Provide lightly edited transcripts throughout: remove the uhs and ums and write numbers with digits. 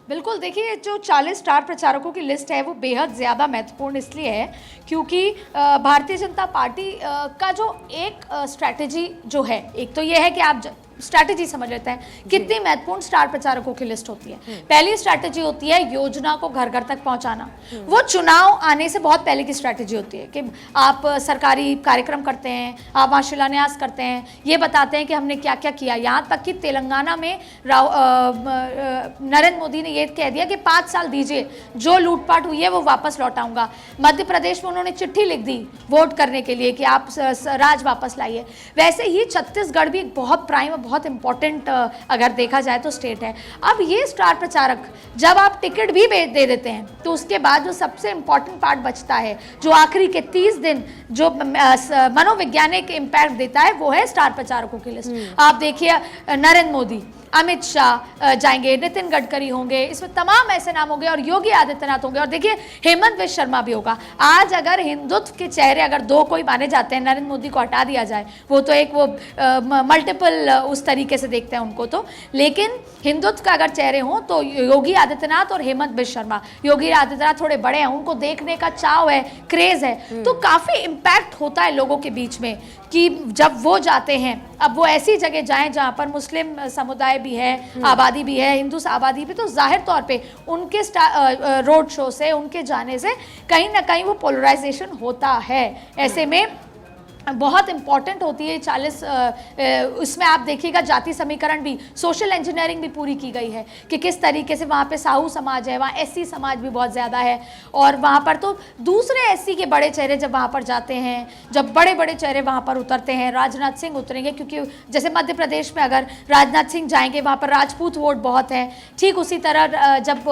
बिल्कुल, देखिए जो 40 स्टार प्रचारकों की लिस्ट है वो बेहद ज़्यादा महत्वपूर्ण इसलिए है क्योंकि भारतीय जनता पार्टी का जो एक स्ट्रैटेजी जो है, एक तो ये है कि आप स्ट्रैटेजी समझ लेते हैं कितनी महत्वपूर्ण स्टार प्रचारकों की लिस्ट होती है। पहली स्ट्रैटेजी होती है योजना को घर घर तक पहुंचाना। वो चुनाव आने से बहुत पहले की स्ट्रैटेजी होती है कि आप सरकारी कार्यक्रम करते हैं, आप वहाँ शिलान्यास करते हैं, ये बताते हैं कि हमने क्या क्या किया। यहाँ तक कि तेलंगाना में नरेंद्र मोदी ने ये कह दिया कि 5 साल दीजिए, जो लूटपाट हुई है वो वापस लौटाऊंगा। मध्य प्रदेश में उन्होंने चिट्ठी लिख दी वोट करने के लिए कि आप राज वापस लाइए। वैसे ही छत्तीसगढ़ भी एक बहुत प्राइम, बहुत इंपॉर्टेंट अगर देखा जाए तो स्टेट है। अब ये स्टार प्रचारक जब आप टिकट भी दे देते हैं तो उसके बाद जो सबसे इंपॉर्टेंट पार्ट बचता है, जो आखिरी के 30 दिन जो मनोवैज्ञानिक इम्पैक्ट देता है, वो है स्टार प्रचारकों की लिस्ट। आप देखिए नरेंद्र मोदी, अमित शाह जाएंगे, नितिन गडकरी होंगे, इसमें तमाम ऐसे नाम होंगे, और योगी आदित्यनाथ होंगे, और देखिए हेमंत बिश्व शर्मा भी होगा। आज अगर हिंदुत्व के चेहरे अगर 2 कोई माने जाते हैं, नरेंद्र मोदी को हटा दिया जाए, वो तो एक वो मल्टीपल उस तरीके से देखते हैं उनको तो, लेकिन हिंदुत्व का अगर चेहरे हों तो योगी आदित्यनाथ और हेमंत बिश्व शर्मा। योगी आदित्यनाथ थोड़े बड़े हैं, उनको देखने का चाव है, क्रेज है, तो काफ़ी इम्पैक्ट होता है लोगों के बीच में कि जब वो जाते हैं। अब वो ऐसी जगह जाएं जहाँ पर मुस्लिम समुदाय भी है, आबादी भी है, हिंदू आबादी भी, तो जाहिर तौर पे उनके रोड शो से, उनके जाने से कहीं ना कहीं वो पोलराइजेशन होता है। ऐसे में बहुत इंपॉर्टेंट होती है 40। उसमें आप देखिएगा जाति समीकरण भी, सोशल इंजीनियरिंग भी पूरी की गई है कि किस तरीके से वहाँ पे साहू समाज है, वहाँ एससी समाज भी बहुत ज़्यादा है, और वहाँ पर तो दूसरे एससी के बड़े चेहरे जब वहाँ पर जाते हैं, जब बड़े बड़े चेहरे वहाँ पर उतरते हैं, राजनाथ सिंह उतरेंगे, क्योंकि जैसे मध्य प्रदेश में अगर राजनाथ सिंह जाएंगे वहाँ पर राजपूत वोट बहुत है, ठीक उसी तरह जब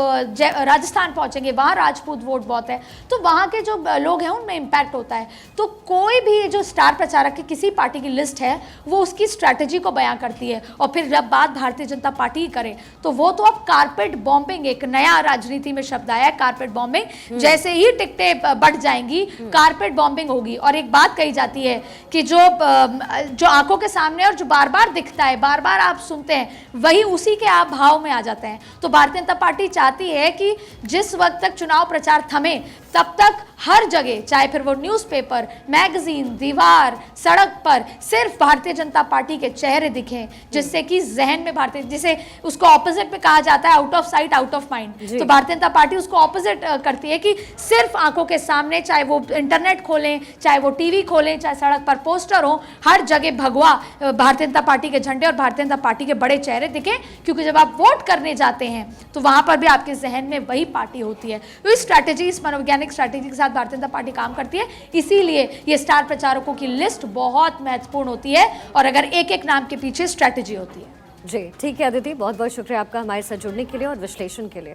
राजस्थान पहुँचेंगे वहाँ राजपूत वोट बहुत है, तो वहाँ के जो लोग हैं उनमें इम्पैक्ट होता है। तो कोई भी जो स्टार प्रचारक की किसी पार्टी की लिस्ट है वो उसकी स्ट्रैटेजी को बयां करती है। और फिर जब बात भारतीय जनता पार्टी की करे तो वो तो अब कारपेट बॉम्बिंग, एक नया राजनीति में शब्द आया है, कारपेट बॉम्बिंग। जैसे ही टिकटें बढ़ जाएंगी कारपेट बॉम्बिंग होगी। और एक बात कही जाती है कि जो आंखों के सामने और जो बार बार दिखता है, बार बार आप सुनते हैं, वही उसी के आप भाव में आ जाते हैं। तो भारतीय जनता पार्टी चाहती है कि जिस वक्त तक चुनाव प्रचार थमे तब तक हर जगह, चाहे फिर वो न्यूज़पेपर, मैगजीन, दीवार, सड़क पर सिर्फ भारतीय जनता पार्टी के चेहरे दिखें, जिससे कि जहन में भारतीय, जिसे उसको ऑपोजिट में कहा जाता है out of sight out of mind, तो भारतीय जनता पार्टी उसको ऑपोजिट करती है कि सिर्फ आंखों के सामने, चाहे वो इंटरनेट खोलें, चाहे वो टीवी खोलें, चाहे सड़क पर पोस्टर हो, हर जगह भगवा भारतीय जनता पार्टी के झंडे और भारतीय जनता पार्टी के बड़े चेहरे दिखें। क्योंकि जब आप वोट करने जाते हैं तो वहां पर भी आपके जहन में वही पार्टी होती है। तो इस स्ट्रैटेजी, इस मनोवैज्ञानिक स्ट्रैटेजी के साथ भारतीय जनता पार्टी काम करती है, इसीलिए ये स्टार प्रचारकों की लिस्ट बहुत महत्वपूर्ण होती है, और अगर एक एक नाम के पीछे स्ट्रैटेजी होती है। जी ठीक है अदिति, बहुत बहुत शुक्रिया आपका हमारे साथ जुड़ने के लिए और विश्लेषण के लिए।